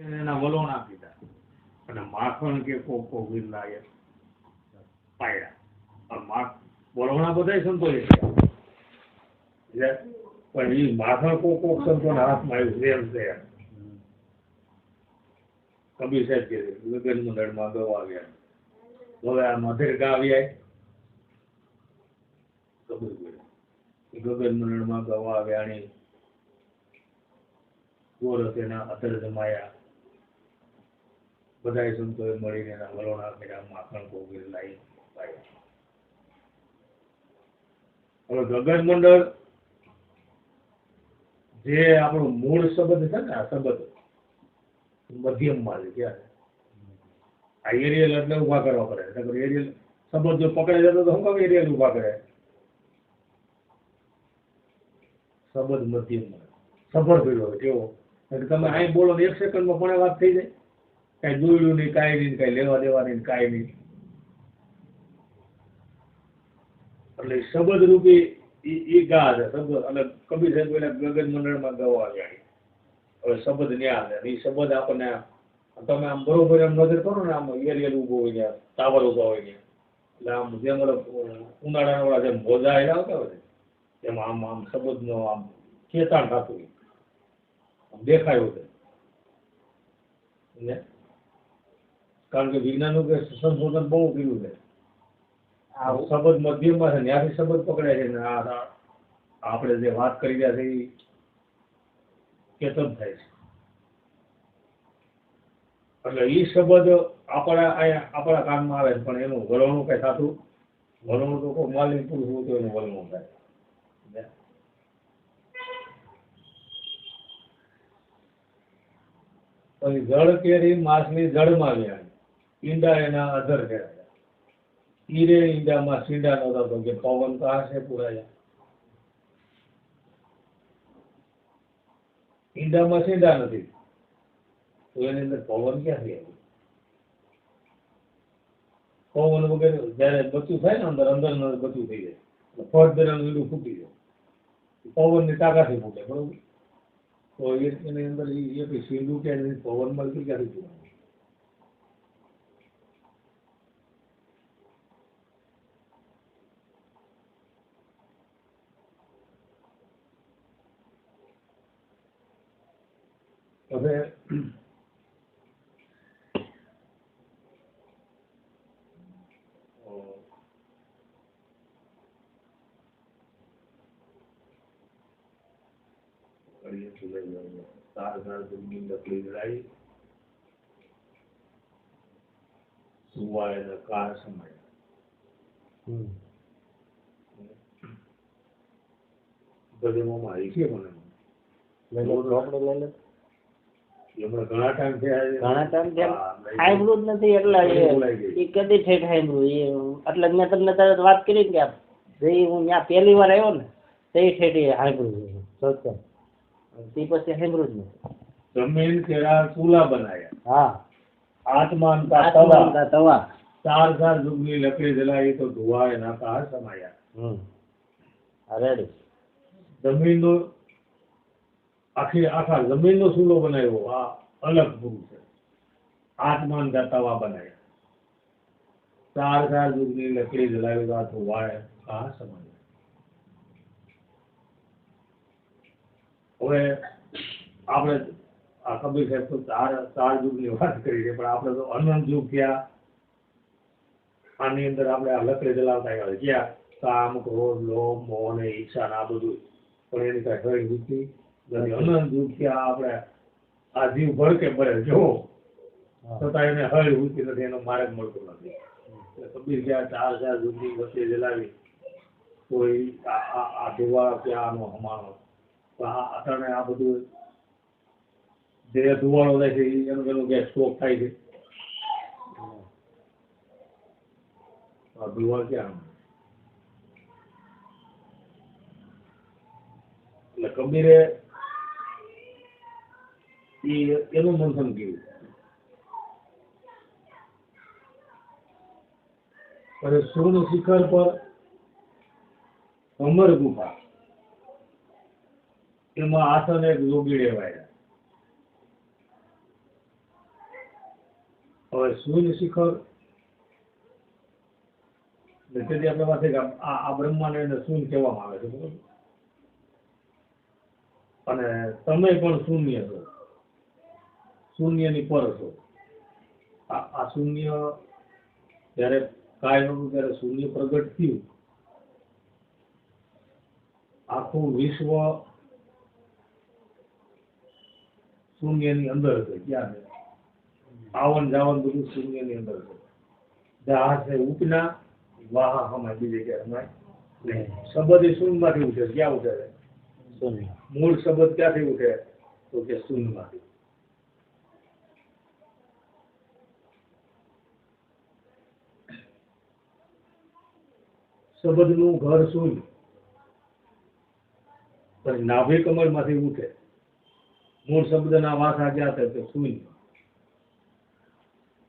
એના વલોણા પીધા અને માખણ કે કોકો વિરલા એ પાડ્યા. વલોણા બધા સંતોષી ગયા પણ એ માખણ કોકો સંતોના હાથમાં આવ્યું એમ છે. કબીર સાહેબ કે લગ્ન મંડળમાં ગવા આવ્યા. હવે આ મધેર ગા આવ્યા કબીર ગગન મંડળમાં ગવા આવ્યા અને ગોરસ એના અધર જમાયા. બધા સંતોએ મળીને એના વલોણા કર્યા, માખણ કોગીર લાવી પાયા. હવે ગગન મંડળ જે આપણું મૂળ શબ્દ છે ને, આ શબ્દ મધ્યમમાં છે. ક્યારે આ એરિયલ એટલે ઉભા કરવા પડે. એરિયલ શબ્દ જો પકડે જતો તો શું કામ એરિયલ ઉભા કરે? શબ્દ મધ્યમમાં સફર કર્યો હોય કેવો તમે અહીં બોલો ને 1 સેકન્ડમાં પણ વાત થઈ જાય. કઈ જોયું નહીં, કાંઈ નહીં, કઈ લેવા દેવા નહીં, કાંઈ નહીં. એટલે શબ્દ રૂપી એ ગા છે શબ્દ. અને કબીર સાહેબ પેલા ગગન મંડળમાં ગવા આવ્યા. હવે શબ્દ ન્યા છે. એ શબ્દ આપણને તમે આમ બરોબર એમ નજર કરો ને, આમ એરિયલ ઉભો હોય ત્યાં, ટાવર ઉભા હોય ત્યાં, એટલે આમ જેમ ઉનાળાના વાળા જેમ મોજા એના આવતા હોય એમાં આમ આમ શબ્દનો આમ ખેતાણ થતું હોય, આમ દેખાયું છે. કારણ કે વિજ્ઞાનનું કે સંશોધન બહુ કર્યું છે. આ શબ્દ મધ્યમમાં છે, ત્યાંથી શબ્દ પકડાય છે ને આપણે જે વાત કરી રહ્યા છે એ કેતન થાય છે. એટલે એ શબ્દ આપણા કાનમાં આવે છે, પણ એનું વલણું કઈ થતું. વલણું તો કોઈ માલિક પુરુષ હોય તો એનું વલણું થાય. પછી જળ કેરી માછલી જળમાં ગયા, ઈંડા એના અધર કહેવાય. ઈરે ઈંડામાં સીંડા નહોતા તો કે પવન કહા છે પુરાયા. ઈંડામાં સીંડા નથી તો એની અંદર પવન ક્યાંથી આવ્યું? પવન વગેરે જયારે બચ્ચું થાય ને અંદર અંદર બચ્ચું થઈ જાય, ફળ દરનું ઈંડું ફૂટી જાય. પવન ની તાકાતથી ફૂટે, બરોબર? તો એની અંદર એ સીંડું કે પવન મળતું ક્યાંથી જોવાનું? હવે સુવાય કાર સમય બધેમાં મારી છે મને ઘણા ટાઈમ સાંભળ્યું જ નથી. એટલે એ કદી ઠેઠ સાંભળ્યું એટલે મેં તમને તરત વાત કરી કે જે હું ત્યાં પહેલી વાર આવ્યો ને તે ઠેઠ સાંભળ્યું તે પછી સાંભળ્યું જ નથી. જમીન કેળા ચૂલા બનાયા, હા, આસમાન કા તવા, 4 યુગની લકડી જલાઈ તો ધુઆએ ના કા સમાયા. રેડી. જમીનનો આખા જમીનનો ચૂલો બનાવ્યો, આ અલગ ગુરુ છે. આસમાન કા તવા બનાયા, 4 યુગની લકડી જલાઈ તો ધુઆએ કા સમાયા. હવે આપણે આ કબીર સાહેબ તો 4 યુગની વાત કરી છે, પણ આપણે તો અનંત યુગ થયા. આની અંદર આપણે આ લકડી જલાવતા આવ્યા ક્યાં? કામ, ક્રોધ, લોભ, મોહ ને ઈચ્છા આ બધું. પણ એની કઈ હળી વૃત્તિ નથી. અનંત યુગ થયા આપણે આ જીવ ભડકે ભરે જો છતાં એને હળી વૃત્તિ નથી, એનો માર્ગ મળતો નથી. કબીર ક્યાં 4 યુગની લકડી જલાવી કોઈ આ ધુવાળો ક્યાં આનો હમાનો. અટાણે આ બધું જે ધુવાળો થાય છે એનું પેલું ગેસ સ્ટોક થાય છે. ધુવાળ ક્યાં? એટલે કબીરે એનું મંથન કર્યું. અને સોન શિખર પર અમર ગુફા, એમાં આસન એક યોગી રેવાયા. હવે શૂન્ય શિખર તેથી આપણે વાત છે કે આ બ્રહ્માંડ એને શૂન્ય કહેવામાં આવે છે, બરોબર? અને તમે પણ શૂન્ય છો, શૂન્યની પર છો. આ શૂન્ય જ્યારે કાંઈ નહોતું ત્યારે શૂન્ય પ્રગટ થયું. આખું વિશ્વ શૂન્યની અંદર છે. ક્યાં છે? આવન જાવન બધું શૂન્યની અંદર છે. જહાજ છે ઉપના વાહ હમાય બીજે ક્યાં હમાય નહીં. શબ્દ એ શૂન્યમાંથી ઉઠે છે. ક્યાં ઉઠે છે? શૂન્ય. મૂળ શબ્દ ક્યાંથી ઉઠે? તો કે શૂન્યમાંથી. શબ્દનું ઘર શૂન્ય પણ નાભી કમળમાંથી ઉઠે. મૂળ શબ્દના વાસા ક્યાં થાય? તો શૂન્ય.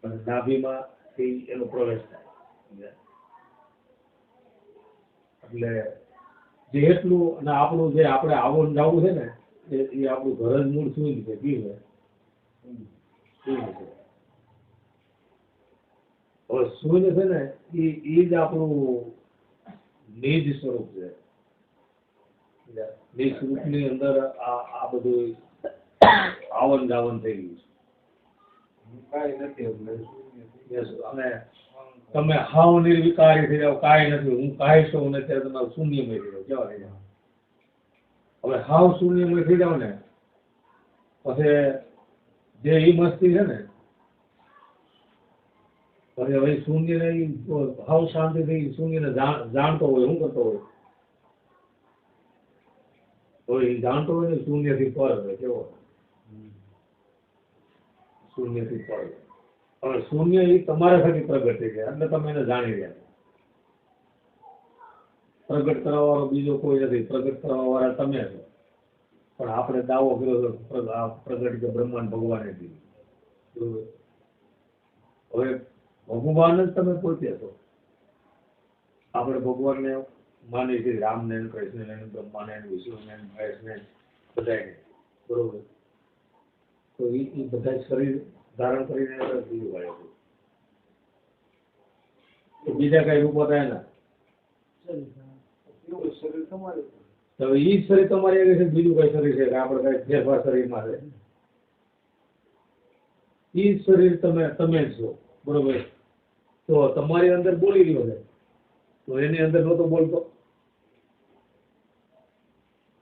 પણ નાભીમાંથી એનો પ્રવેશ થાય. એટલે જેટલું અને આપણું જે આપણે આવન જાવું છે ને એ આપણું ઘર જ મૂળ શૂન્ય છે. કી છે? શૂન્ય છે. હવે શૂન્ય છે ને એ જ આપણું નિજ સ્વરૂપ છે. નિજ સ્વરૂપની અંદર આ બધું આવન જાવન થઈ ગયું છે. અને તમે હાવ નિર્વિકારી થઈ જાવ, કાંઈ નથી, હું કાંઈ છું ને ત્યારે તમારું શૂન્યમય થઈ જાવ. કેવા થઈ જાવ? હવે હાવ શૂન્યમય થઈ જાવ ને પછી જે ઈ મસ્તી છે ને પછી હવે શૂન્યને હાવ શાંતિથી શૂન્યને જાણતો હોય, શું કરતો હોય? તો એ જાણતો હોય ને શૂન્યથી પર હોય. કેવો? શૂન્યથી પર. હવે શૂન્ય એ તમારા થકી પ્રગટ થઈ ગયા એટલે તમે એને જાણી રહ્યા. પ્રગટ કરવા વાળો બીજો કોઈ નથી. પ્રગટ કરવા વાળા તમે છો. પણ આપણે દાવો કર્યો છે પ્રગટ કે બ્રહ્માંડ ભગવાને કીધું. હવે ભગવાન જ તમે પોતે છો. આપણે ભગવાનને માનીએ છીએ, રામને, કૃષ્ણને, બ્રહ્માને, વિષ્ણુને, મહેશને, બધાને, બરોબર? તો એ બધા શરીર ધારણ કરીને બીજું વાળે છે. તો બીજા કઈ રૂપો થાય ને શરીર તમારે તો એ જ શરીર તમારે એ છે. બીજું કઈ શરીર છે કે આપણે કઈ ફેરફાર શરીરમાં છે? એ જ શરીર તમે જ છો, બરોબર? તો તમારી અંદર બોલી રહ્યો છે તો એની અંદર નહોતો બોલતો.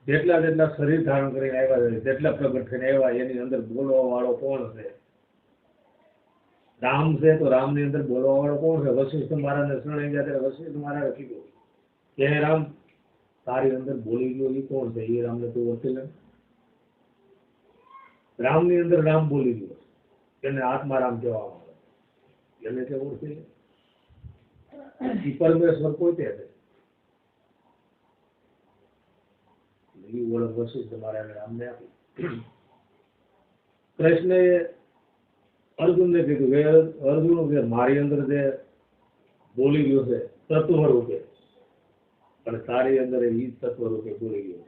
જેટલા શરીર ધારણ કરીને આવ્યા છે, જેટલા પ્રગટ થઈને આવ્યા એની અંદર બોલવા વાળો કોણ છે? રામ છે તો રામની અંદર બોલવા વાળો કોણ છે? વશિષ્ઠ મહારાજને શરણાઈ ગયા ત્યારે વશિષ્ઠ મહારાજે કીધું કે હે રામ, તારી અંદર બોલી ગયો એ કોણ છે? એ રામને તું ઓળખી લે. રામની અંદર રામ બોલી ગયો એને આત્મારામ કહેવામાં આવે. એને તે ઓળખી લે. એ પરમેશ્વર પોતે છે. એ ઓળખ વશિષ્ઠ મહારાજે રામને આપી. કૃષ્ણએ અર્જુનને કીધું કે અર્જુન કે મારી અંદર જે બોલી ગયો છે તત્વ રૂપે, અને તારી અંદર એ તત્વ રૂપે બોલી ગયો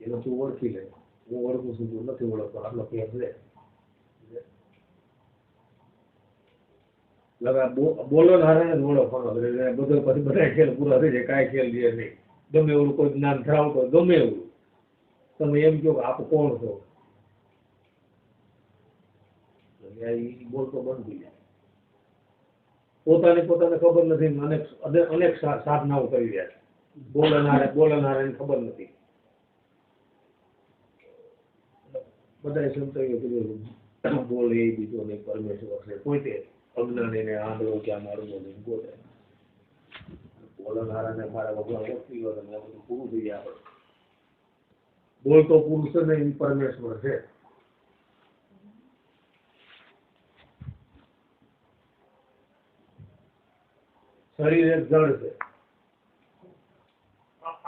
એને તું ઓળખી લે. હું ઓળખું છું, તું નથી ઓળખતો, આટલો કેમ છે? બોલો હારે ઓળખવાનો બધો પછી બધા ખેલ પૂરા થઈ જાય. કાંઈ ખેલ છે નહીં. ગમે એવું કોઈ જ્ઞાન ધરાવતો ગમે એવું તમે એમ કહો કે આપ કોણ છો, બોલતો બંધ થઈ જાય. પોતાને ખબર નથી. અનેક સાધનાઓ કરી રહ્યા છે. બોલનારે ખબર નથી. બધા સંતોએ કીધું બોલે એ બીજો નહીં, પરમેશ્વર છે. પોતે અજ્ઞાનીને આંધળો ક્યાં મારું બોલી બોલે. બોલનારાને મારા ભગવાન ઓળખી ગયો ને બધું પૂરું થઈ જાય. આપણે બોલતો પુરુષ ને એ પરમેશ્વર છે. શરીર એક જળ છે.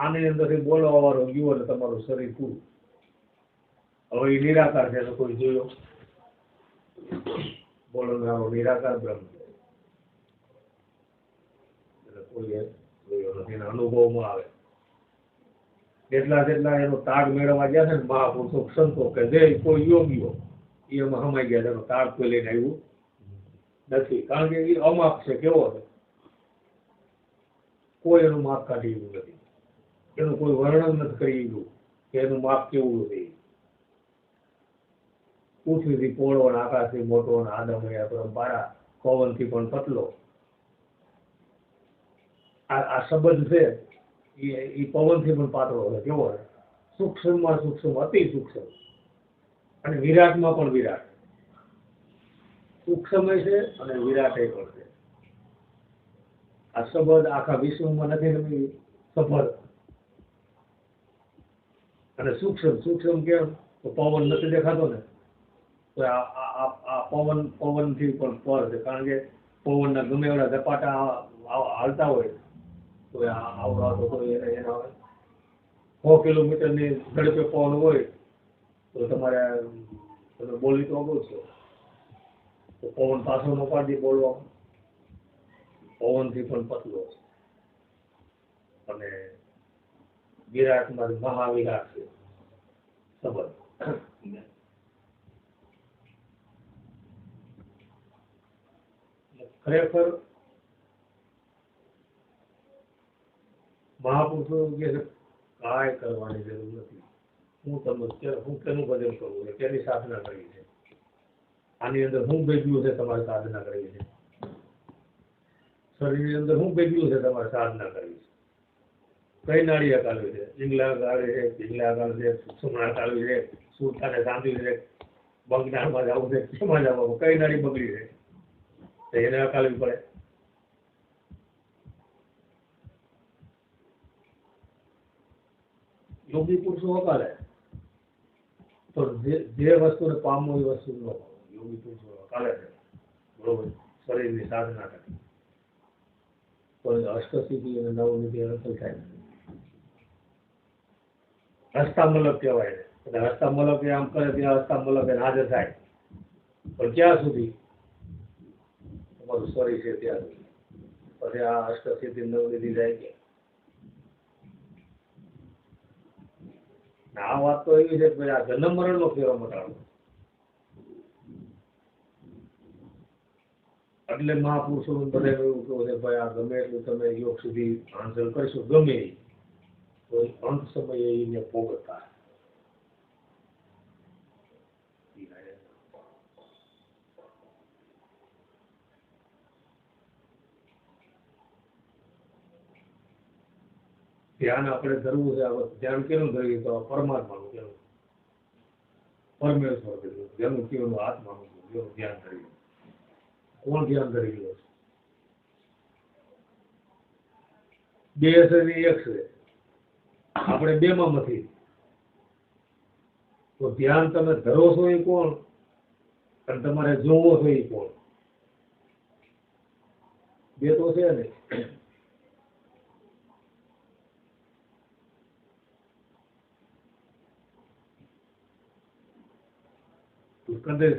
આની અંદરથી બોલવા વાળો ગયો ને તમારું શરીર પૂરું. હવે એ નિરાકાર છે. કોઈ જોયો? બોલનારો નિરાકાર બ્રહ્મ છે. એટલે કોઈ જોયો નથી. એના અનુભવમાં આવે. જેટલા એનો તાગ મેળવવા ગયા છે ને મહાપુરુષો, સંતો કે જે કોઈ યોગીઓ એમાં હમાઈ ગયા છે. એનો તાગ કોઈ લઈને આવ્યું નથી, કારણ કે એ અમાપ છે. કેવો છે? કોઈ એનું માપ કાઢી એવું નથી, એનું કોઈ વર્ણન નથી કરી એવું કે એનું માપ કેવું નથી. પૃથ્વીથી પોળો અને આકાશથી મોટો અને આદમયા પરંપરા પવનથી પણ પતલો. આ શબ્દ છે એ પવનથી પણ પાતળો છે. કેવો છે? સૂક્ષ્મમાં સૂક્ષ્મ, અતિ સૂક્ષ્મ, અને વિરાટમાં પણ વિરાટ. સૂક્ષ્મ છે અને વિરાટ પણ છે. આ શબ્દ આખા વિશ્વમાં નથી સફળ. અને સૂક્ષ્મ સૂક્ષ્મ કેમ? તો પવન નથી દેખાતો ને, તો આ પવનથી પણ પર છે. કારણ કે પવનના ગમે એવડા ઝપાટા હાલતા હોય તો આવડો તો એના 100 કિલોમીટરની ઝડપે પવન હોય તો તમે બોલી તો અગો છો, તો પવન પાછો ન પાડી બોલવા. પવનથી પણ પતલો છે અને વિરાટમાં મહાવિરાટ છે સંબંધ. ખરેખર મહાપુરુષો કે છે કાંઈ કરવાની જરૂર નથી. હું તેનું ભજન કરવું છે, તેની સાધના કરવી છે. આની અંદર હું ભેગ્યું છે તમારે સાધના કરવી છે. શરીરની અંદર હું ભેગ્યું છે તમારે સાધના કરવી છે. કઈ નાળી હકાલવી છે? ઈંગલા હકાલવી છે, પિંગલા હકાલવી છે, સુમણા હકાલવી છે, સુરતાને સાંભળવી છે, બંગનાળમાં જવું છે, કેમાં જવું? કઈ નાળી બગડી છે તો એને હકાલવી પડે. યોગી પુરુષો હકાલે, તો જે વસ્તુને પામવું એ વસ્તુ ન યોગી પુરુષો હકાલે છે. બરોબર? શરીરની સાધના કરે તો અષ્ટસિદ્ધિ અને નવનિધિ હાંસલ થાય. હસ્તામલક કહેવાય છે. એટલે હસ્તામલક એ આમ કરે ત્યાં હસ્તામલક એને હાજર થાય. પણ ક્યાં સુધી? તમારું શરીર છે ત્યાં સુધી. પછી આ અષ્ટસિદ્ધિ નવનિધિ જાય કે આ વાત તો એવી છે કે આ જન્મ મરણ નો ફેરો મટાડો. એટલે મહાપુરુષો બધા એવું કહે છે ભાઈ આ ગમે એટલું તમે યોગ સુધી હાંસલ કરશો ગમે તો અંત સમયે એને ભોગવતા. ધ્યાન આપણે ધરવું છે. ધ્યાન કેનું ધરીએ તો પરમાત્માનું કેવું, પરમેશ્વર કર્યું જેનું કેવું આત્માનું જેનું ધ્યાન કર્યું. કોણ ધ્યાન કરી ગયો છે? બે છે ને એક છે. આપણે બેમાં નથી. તો ધ્યાન તમે ધરો છો એ કોણ અને તમારે જોવો છો એ કોણ? બે તો છે ને. કદાચ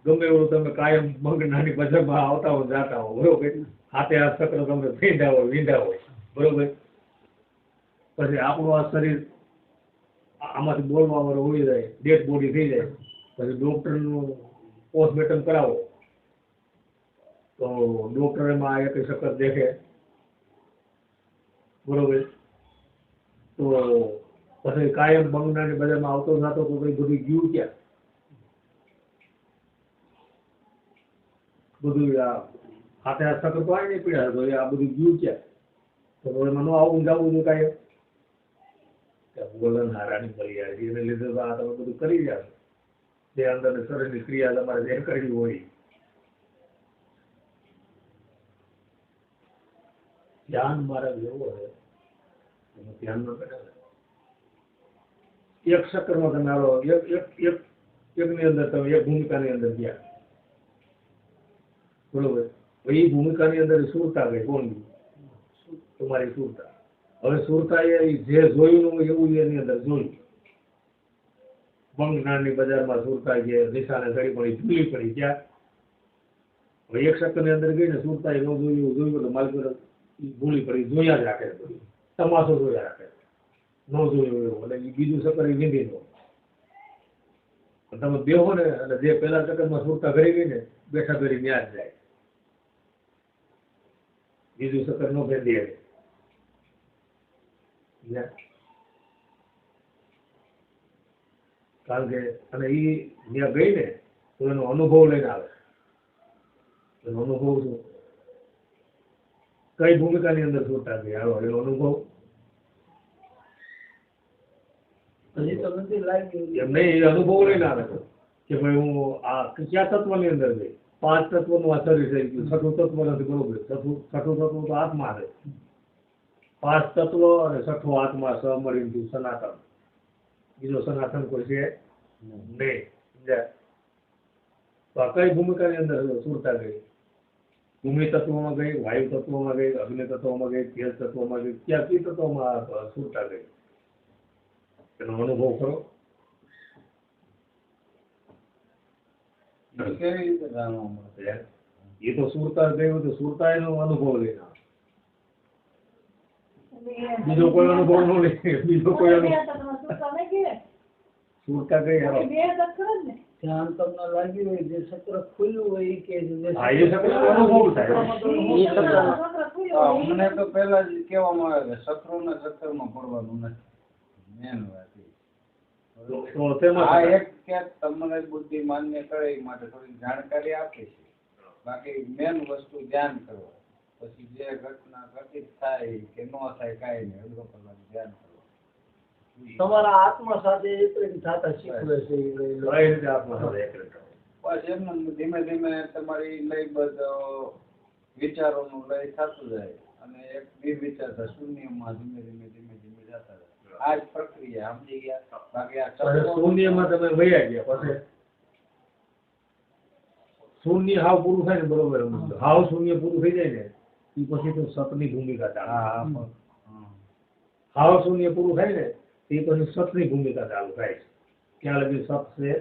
ગમે એવું તમે કાયમ મંગનાની બજારમાં આવતા હો જાતા હો, બરોબર? હાથે હાથ ચક્ર તમે વીંધા હોય, બરોબર? પછી આપણું આ શરીર આમાંથી બોલવા વાળો હોઈ જાય, ડેડ બોડી થઈ જાય, પછી ડોક્ટરનું પોસ્ટમોર્ટમ કરાવો તો ડોક્ટર એમાં એક ચક્કર દેખે, બરોબર? તો પછી કાયમ મંગનાની બજારમાં આવતો જાતો તો બધું ગયું ક્યાં? બધું હાથે હાથ ચક્ર તો આવી નહીં પીડા, તો આ બધું ગયું ક્યાં? તો એમાં ન આવું જવું જોઈએ કાંઈ. બોલન હારાની બલિયારી એને લીધે તો આ તમે બધું કરી રહ્યા છો. જે અંદર શરીરની ક્રિયા તમારે જે કરવી હોય. ધ્યાન મારા જેવો છે એમાં ધ્યાન ન કરે. એક ચક્કરમાં તમે આવો, એકની અંદર તમે એક ભૂમિકાની અંદર ગયા, બરોબર? એ ભૂમિકાની અંદર સુરતા ગઈ. કોણ ગયું? તમારી સુરતા. હવે સુરતા એ જે જોયું એવું એની અંદર જોયું. બંગનાની બજારમાં સુરતા જે દિશાને ચડી પડી ભૂલી પડી ક્યાં? હવે એક ચક્કરની અંદર ગઈ ને સુરતા એ ન જોયું તો માલિક ભૂલી પડી, જોયા જ રાખે, તમાશો જોયા રાખે, ન જોયું એવું. એટલે બીજું ચક્કર એ વિંધી નો. તમે બેહો ને એટલે જે પેલા ચક્કરમાં સુરતા ઘડી ગઈ ને બેઠા ઘડી ન્યા જ જાય. બીજું સકર નો ભેદી આવે. કારણ કે અને એ ત્યાં ગઈ ને તો એનો અનુભવ લઈને આવે. એનો અનુભવ શું કઈ ભૂમિકાની અંદર છૂટા ગઈ આવો એનો અનુભવ હજી તો નથી લાગ્યું એમ નહીં. એ અનુભવ લઈને આવે છે કે ભાઈ હું આ કયા તત્વની અંદર ગઈ. 5 તત્વનું આ શરીર થઈ ગયું. છઠ્ઠું તત્વ નથી બરોબર. છઠ્ઠું તત્વ તો આત્મા છે. 5 તત્વો અને છઠ્ઠો આત્મા સ મળીને થયું સનાતન. બીજો સનાતન કોઈ છે નહીં. સમજ્યા? તો આ કઈ ભૂમિકાની અંદર સુરતા ગઈ? ભૂમિ તત્વમાં ગઈ, વાયુ તત્વમાં ગઈ, અગ્નિ તત્વમાં ગઈ, તેજ તત્વમાં ગઈ, ક્યાં કઈ તત્વમાં સુરતા ગઈ? એનો અનુભવ કરો. કેવી રીતે જાણવા મળે? એ તો સુરતા ગયું તો સુરતા એનો અનુભવ લઈને આવે. બીજો કોઈ અનુભવ ન લે. બીજો કોઈ અનુભવ સુરતા ગઈ હારો. ધ્યાન તમને લાગ્યું હોય જે સત્ર ખુલ્લું હોય એ કે હા એ સકળ અનુભવ થાય. મને તો પહેલા જ કહેવામાં આવે કે સત્રોના ચક્કરમાં પડવાનું નથી. મેન વાત એ. તો તેમાં આ એક ક્યાંક તમને બુદ્ધિ માન્ય કરે એ માટે થોડી જાણકારી આપે છે. બાકી મેન વસ્તુ ધ્યાન કરો. પછી જે ઘટના ઘટિત થાય કે ન થાય કાંઈ નહીં અડધો કલાક ધ્યાન કરો. તમારા આત્મા સાથે એક થતા શીખવે છે. કઈ રીતે આત્મા સાથે એકરે કરો. બસ એમને ધીમે ધીમે તમારી લયબદ્ધ વિચારોનું લય થતું જાય અને એક નિર્વિચાર શૂન્યમાં ધીમે ધીમે જતા રહે. આ જ પ્રક્રિયા સમજી ગયા. બાકી આ પછી શૂન્યમાં તમે વયા ગયા પછી શૂન્ય હાવ પૂરું થાય ને બરોબર. હાવ શૂન્ય પૂરું થઈ જાય ને એ પછી તો સતની ભૂમિકા ચાલુ. હાવ શૂન્ય પૂરું થાય ને એ પછી સતની ભૂમિકા ચાલુ થાય છે. ક્યાં લગી સત છે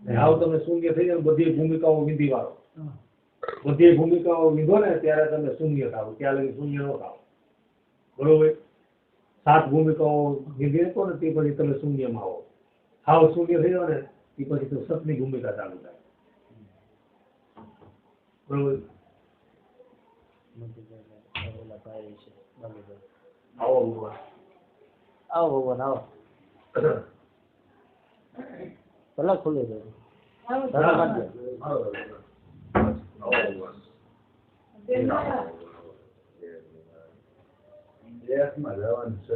ને હાવ તમે શૂન્ય થઈ જાય બધી ભૂમિકાઓ વિંધી વાળો. બધી ભૂમિકાઓ વિંધો ને ત્યારે તમે શૂન્ય થાવ. ત્યાં લગી શૂન્ય ન થાવ. બરોબર. 7 ભૂમિકાઓ વિંધી શકો ને તે પછી તમે શૂન્યમાં આવો. હાવ શૂન્ય થઈ જાવ ને એ પછી તો સતની ભૂમિકા ચાલુ થાય. બરોબર. આવો ભગવાન. આવો ભગવાન આવો. ભલે ખુલ્લી જાય. આવો ભગવાન. દેશમાં જવાનું છે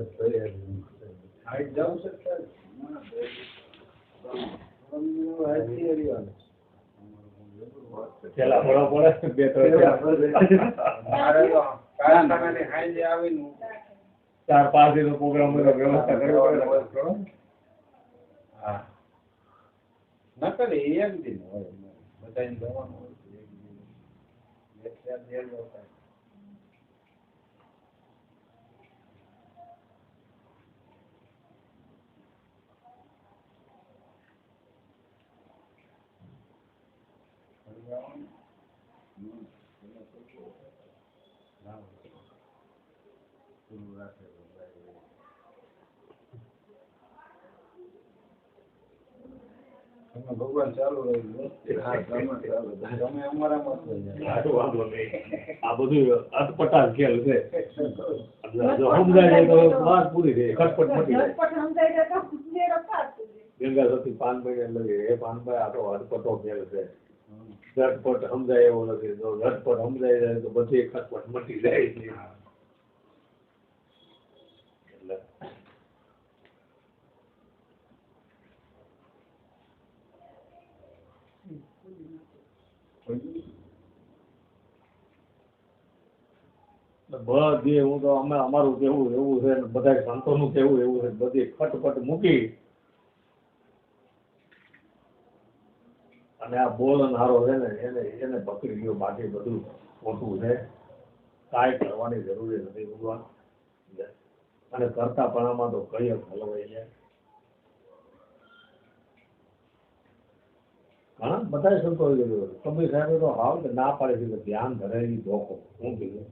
હાઈ જાવ છે પેલા પડો પડે 4-5 દિવસનો પ્રોગ્રામ વ્યવસ્થા કરવી પડે. હા ન કરે એક દિન હોય બધાને જવાનું હોય એક દિન ભગવાન ચાલુ રહ્યું. તમે અમારામાં વાંધો નહીં. આ બધું અટપટા ખેલ છે. જો સમજાય તો વાત પૂરી થઈ. ખટપટ મટી જાય. ગંગા સતી પાનભાઈ ને લગી એ પાનભાઈ આ તો અટપટો ખેલ છે. ઝટપટ સમજાય એવો નથી. જો ઝટપટ સમજાય જાય તો બધી ખટપટ મટી જાય. એટલે બધી હું તો અમારું કેવું એવું છે ને બધા સંતોનું કેવું એવું છે. બધી ખટપટ મૂકી અને આ બોલનહારો છે ને એને પકડી ગયો. બાકી બધું ખોટું છે. કાંઈ કરવાની જરૂર નથી ભગવાન. અને કરતા પણામાં તો કઈ હલવાઈ જાય. હા બધા સંતો કબીર સાહેબ તો હાવ ના પાડે છે કે ધ્યાન ધરે એ ધોકો. હું કીધું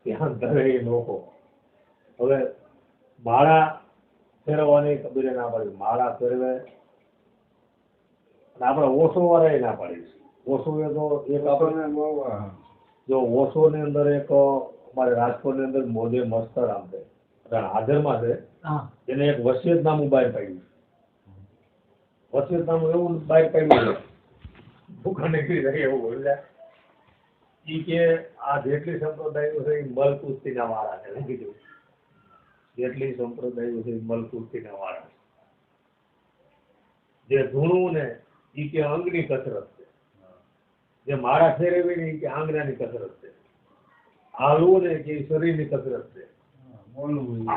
ધ્યાન ધરે એ લોકો. હવે માળા ફેરવવાની કબીરે ના પાડી. માળા ફેરવે અને આપણે ઓછો વાળા ના પાડીશ. ઓછું એ તો એક આપણે જો ઓશોની અંદર એક અમારે રાજકોટની અંદર મોદે મસ્તર આમ છે હાજરમાં છે હા એને એક વસિયતનામું બહાર પાડ્યું વસિયતનામું એવું બહાર પાડ્યું છે ભૂખા નીકળી જાય એવું એટલે ઈ કે આ જેટલી સંપ્રદાયો છે એ મલ કુસ્તીના વાળા છે શું કીધું જેટલી સંપ્રદાયો છે એ મલ કુસ્તીના વાળા છે જે ધૂણું ને ઈ કે અંગની કસરત છે જે માળા ફેરવી ને ઈ કે આંગળાની કસરત છે હાલવું ને કે ઈ શરીરની કસરત છે બોલવું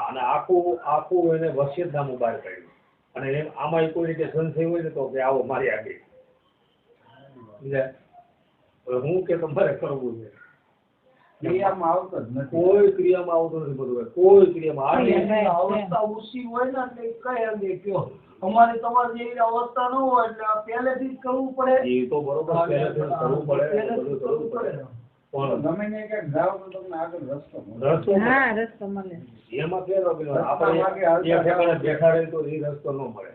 અને આખું આખું એને વસિયતનામું બહાર કાઢ્યું અને આમાં કોઈ રીતે સંશય હોય ને તો કે આવો મારી આગળ હવે હું કે તમારે કરવું છે ક્રિયામાં આવતો જ નથી. કોઈ ક્રિયામાં આવતું નથી બધું કોઈ ક્રિયામાં એની અવસ્થા ઓછી હોય ને એટલે કઈ અંગે કયો અમારે તમારે જેવી અવસ્થા ન હોય એટલે પહેલેથી જ કરવું પડે એ તો બરોબર પહેલેથી જ કરવું પડે બધું કરવું પડે પણ ગમે ને ક્યાંક જાઓ તો તમને આગળ રસ્તો મળે. રસ્તો હા રસ્તો મળે એમાં ફેરવા પેલો આપણે એક ઠેકાણે બેઠા રહીએ તો એ રસ્તો ન મળે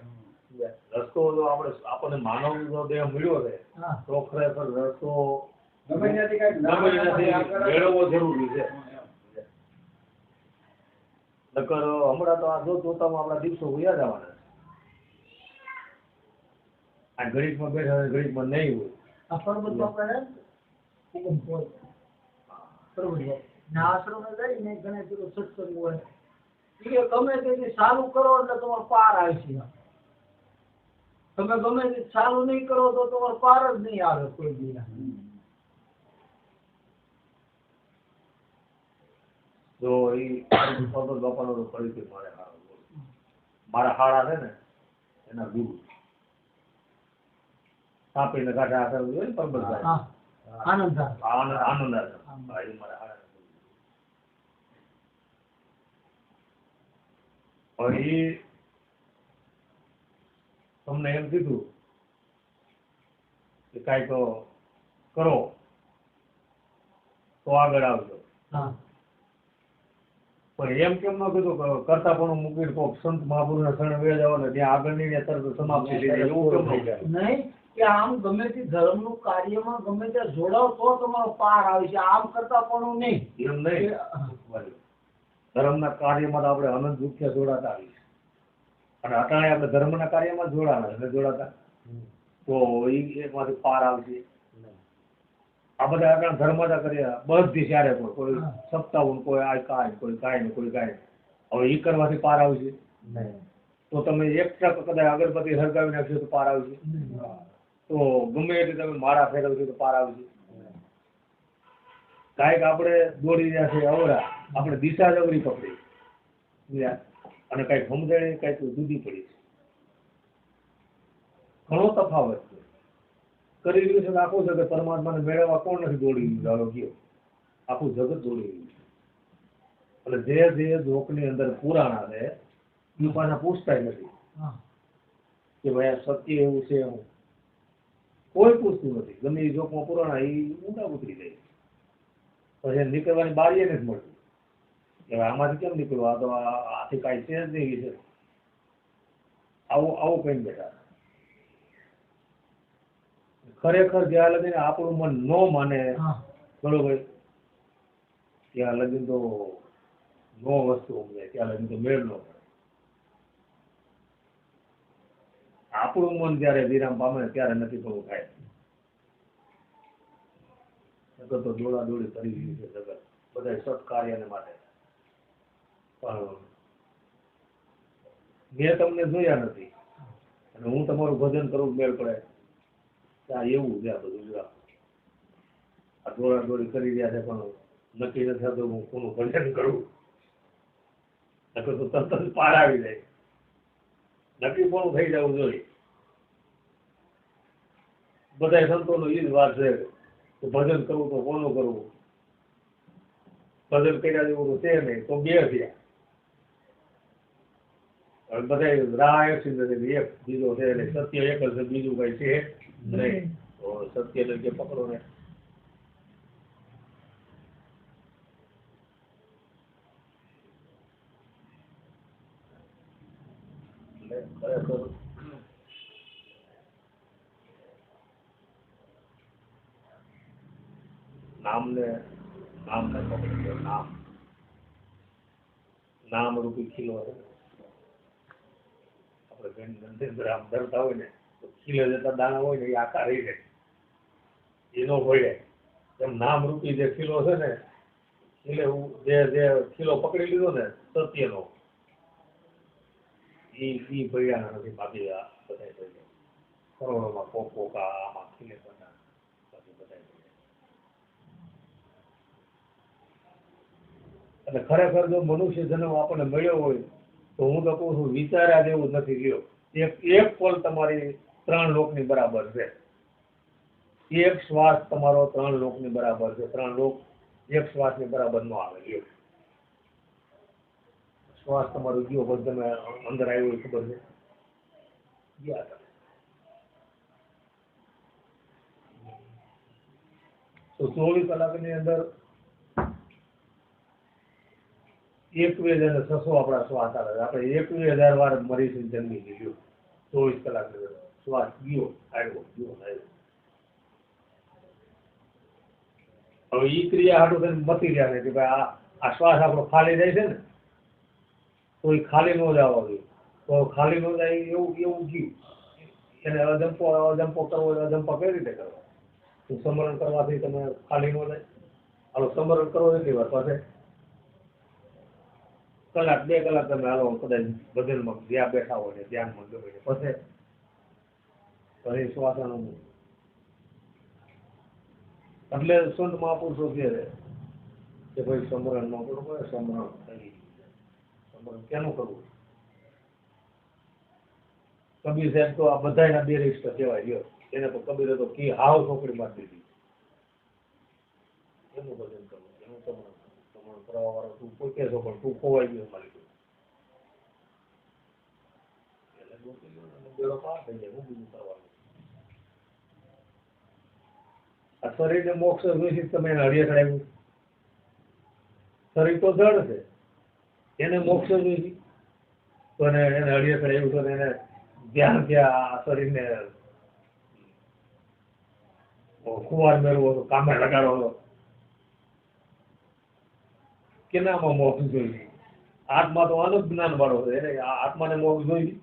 રસ્તો જો આપણને માનવ જો દેહ મળ્યો છે હા તો ખરેખર રસ્તો ગમે ત્યાંથી કાંઈક ગમે ત્યાંથી મેળવવો જરૂરી છે નકર હમણાં તો આ જોતામાં આપણા દિવસો વયા જવાના આ ઘડીકમાં બેઠા હોય ઘડીકમાં નહીં હોય આ પર્વત આપણે બરોબર ને આશ્રમ જઈને ઘણે પેલું સત્સંગ હોય એ ગમે તેથી સારું કરો એટલે તમારો પાર આવશે તમે ગમે તે સારું નહીં કરો તો તમારો પાર જ નહીં આવે કોઈ દી જો એ સંતોષ બાપાનો તો પરિચય મારે સારો મારા હાડા છે ને એના ગુરુ સાપીને કાંઠે આસર હોય ને પરબતભાઈ હા આનંદ થાય આનંદ આસર હા એ મારા હાડા હવે એ તમને એમ કીધું કે કાંઈક કરો તો આગળ આવજો હા પણ એમ કેમ ન કીધું કરતા પણ મૂકીને કોક સંત મહાપુરુષના શરણે વહી જાવ ને ત્યાં આગળની ને તરત સમાપ્તિ થઈ જાય એવું કેમ થઈ જાય નહીં કે આમ ગમે તે ધર્મનું કાર્યમાં ગમે ત્યાં જોડાવ તો તમારો પાર આવે છે આમ કરતા પણ નહીં એમ નહીં ધર્મના કાર્યમાં તો આપણે અનંત દુખ્યા જોડાતા આવીએ અને અટાણે આપણે ધર્મના કાર્યમાં જોડાણા એટલે જોડાતા તો એમાંથી પાર આવશે આ બધા આપણા ધર્મતા કર્યા બધી ત્યારે પણ કોઈ સપ્તાહ કોઈ આ કાંઈ કોઈ કાંઈ ને કોઈ કાંઈ હવે એ કરવાથી પાર આવશે તો તમે એક ટક કદાચ અગરબત્તી સળગાવી નાખશો તો પાર આવશે તો ગમે એટલે તમે માળા ફેરવશો તો પાર આવશે કાંઈક આપણે દોડી રહ્યા છે અવરા આપણે દિશા જ અવરી પકડી અને કાંઈક સમજણે કાંઈક જુદી પડી છે ઘણો તફાવત છે કરી રહ્યું છે કે આખું જગત પરમાત્માને મેળવવા કોણ નથી દોડી રહ્યું ચાલો કયો આખું જગત દોડી રહ્યું છે એટલે જે જોકની અંદર પુરાણા છે એ પાછા પૂછતા નથી કે ભાઈ આ સત્ય એવું છે એવું કોઈ પૂછતું નથી ગમે એ જોકમાં પુરાણા એ ઊંડા ઉતરી જાય પછી નીકળવાની બારીએ નથી મળતી કે ભાઈ આમાંથી કેમ નીકળવું આ તો આથી કાંઈ છે જ નહીં છે આવું કઈ બેઠા ખરેખર જ્યાં લગીને આપણું મન ન માને બરોબર ત્યાં લગીને તો નો વસ્તુ સમજાય ત્યાં લગીને તો મેળ ન પડે આપણું મન જયારે વિરામ પામે ત્યારે નથી થોડું થાય નકર તો દોડા દોડી કરી રહ્યું છે જગત બધા સત્કાર્યને માટે પણ મેં તમને જોયા નથી અને હું તમારું ભજન કરું મેળ પડે ત્યાં એવું છે આ બધું આ દોડા દોડી કરી રહ્યા છે પણ નક્કી નથી થતું હું કોનું ભજન કરું નકર તો તરત જ પાર આવી જાય નક્કી પણ થઈ જવું જોઈએ બધા સંતોનો એ જ વાત છે કે ભજન કરવું તો કોનું કરવું ભજન કર્યા જેવું તો છે નહીં તો બે થયા બધા રાહ એક નથી એક બીજો છે એટલે સત્ય એક જ છે બીજું કઈ છે નહીં તો સત્ય કે પકડો ને ખરેખર નામને પકડી લો. નામ રૂપી ખીલો છે. આપણે ગણતરી આમ ધરતા હોય ને તો ખીલે જતા દાણા હોય ને એ આખા રહી જાય, એનો હોય એમ નામ રૂપી જે ખીલો છે ને, જે ખીલો પકડી લીધો ને સત્યનો, ઈ ભૈયાના નથી. બાકી આ બધા થઈ જાય કરોડોમાં કોકા આમાં ખીલે બધા બધા. એટલે ખરેખર જો મનુષ્ય જન્મ આપણને મળ્યો હોય તો હું તો કહું છું વિચાર્યા જેવું નથી. લ્યો, એક પલ તમારી 3 લોકની બરાબર છે. એક શ્વાસ તમારો 3 લોકની બરાબર છે. 3 લોક એક શ્વાસની બરાબર ન આવે. લ્યો, શ્વાસ તમારો ગયો પછી તમે અંદર આવ્યો હોય ખબર છે ગયા તમે તો 24 કલાકની અંદર 21,600 આપણા શ્વાસ આવે. આપણે 21,000 વાર મરીશું જન્મી ગયો 24 કલાક શ્વાસ ગયો આવ્યો ગયો આવ્યો. હવે ઈ ક્રિયા હાટું થઈને મતી રહ્યા છે કે ભાઈ આ શ્વાસ આપણો ખાલી જાય છે ને તો એ ખાલી ન જવા જોઈએ. તો ખાલી ન જાય એવું ગયું એને અજંપો કરવો હોય અજંપા કઈ રીતે કરવા? તો સમરણ કરવાથી તમે ખાલી ન જાય. હાલો સમરણ કરવો એટલી વાર પાસે કલાક 2 કલાક તમે હાલો કદાચ ભજનમાં જ્યાં બેઠા હોય ને ધ્યાનમાં ગમે પછી શ્વાસનું એટલે સંત મહાપુરુષો કહે કે ભાઈ સમરણ ન કરવું. સમરણ કેનું કરવું? કબીર સાહેબ તો આ બધાના બેરિસ્ટર કહેવાય. ગયો એને તો કબીરે તો કી હાવ છોકરી મારી દીધી. એનું ભજન કરવું, એનું સમરણ કરવા વાળો તું પોતે છો પણ તું ખોવાઈ ગયો મારી તું એટલે બેડો પાર થઈ જાય. હું બીજું કરવાનું આ શરીરને મોક્ષ જોઈશે તમે એને હળિયે ચડાવ્યું. શરીર તો જડ છે, એને મોક્ષ જોઈશે તો એને હળિયે ચડાવ્યું તો એને ધ્યાન ત્યાં આ શરીરને કુંવાર મેળવો હતો, કામે લગાડો હતો. કેનામાં મોક્ષ જોઈશે? આત્મા તો અનંત જ્ઞાન વાળો છે, એને આત્માને મોક્ષ જોઈશે.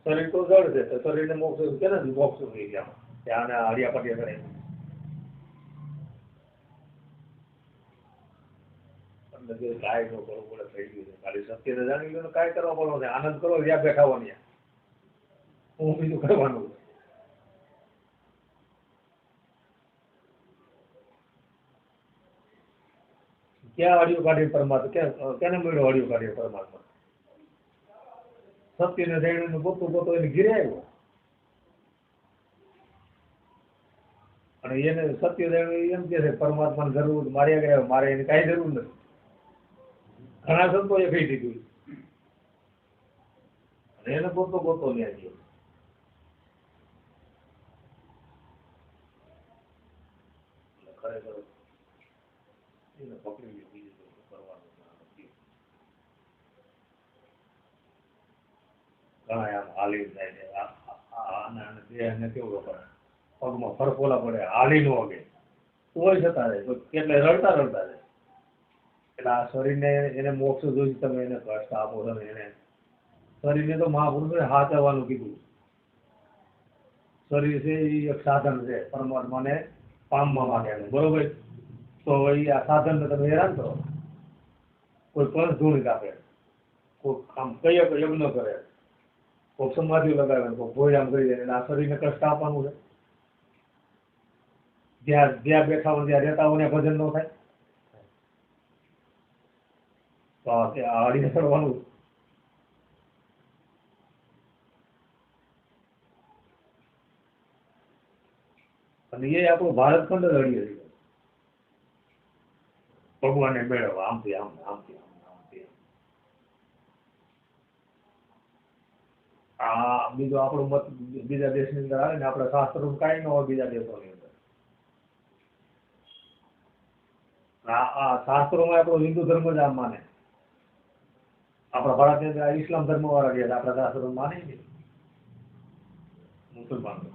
શરીર તો જડ છે તો શરીરને મોક્ષ કેનાથી મોક્ષ જોઈ ગયા? ત્યાં હળિયા પટિયા કરે એટલે કાંઈ ન કરવું પડે થઈ ગયું છે. ખાલી સત્યને જાણી લો ને કાંઈ કરવા પડો છે. આનંદ કરો ત્યાં બેઠા હોવાની હું બીજું કરવાનું. ક્યાં હળિયું કાઢી પરમાત્મા? કેને મળ્યો હળિયું કાઢી પરમાત્મા? સત્યને જઈને ગોતો એને ઘીરે આવ્યો અને એને સત્ય એમ કે છે પરમાત્માની જરૂર મારી આગળ મારે એની કાંઈ જરૂર નથી. ઘણા સંતો એ કહી દીધું અને એને ગોતો ન્યા ગયો. ખરેખર એને પકડી લ્યો. બીજું કરવાનું ઘણા આમ હાલી જાય છે. એને કેવું કરે પગમાં ફરફોલા પડે, હાલી ન વગે તોય જતા રહે એટલે રડતા રહે. એટલે આ શરીરને એને મોક્ષ જોઈ તમે એને કષ્ટ આપો તમે એને. શરીરને તો મહાપુરુષે હાચવવાનું કીધું. શરીર છે એ એક સાધન છે પરમાત્માને પામવા માટેનું, બરોબર? તો એ આ સાધનને તમે હેરાન કરો. કોઈ કંસ ધૂણી કાપે, કોઈ આમ કઈ યજ્ઞ કરે, કોઈ સમાધિ લગાવે, કોઈ ભોય આમ કરી દે. આ શરીરને કષ્ટ આપવાનું છે. જ્યાં બેઠા હોય ત્યાં રહેતા હોય ભજન ન થાય તો હળીએ ચડવાનું. અને એ આપણું ભારત ખંડ જ હળીએ છે. ભગવાનને મેળવવા આમથી આમથી. આ બીજો આપણો મત બીજા દેશની અંદર આવે ને આપણા શાસ્ત્રો કાંઈ ન હોય બીજા દેશોની અંદર. આ શાસ્ત્રોમાં આપણો હિન્દુ ધર્મ જ આમ માને. આપણા ભારતની અંદર ઇસ્લામ ધર્મ વાળા ગયા આપણા શાસ્ત્રો માને નહીં મુસલમાનો.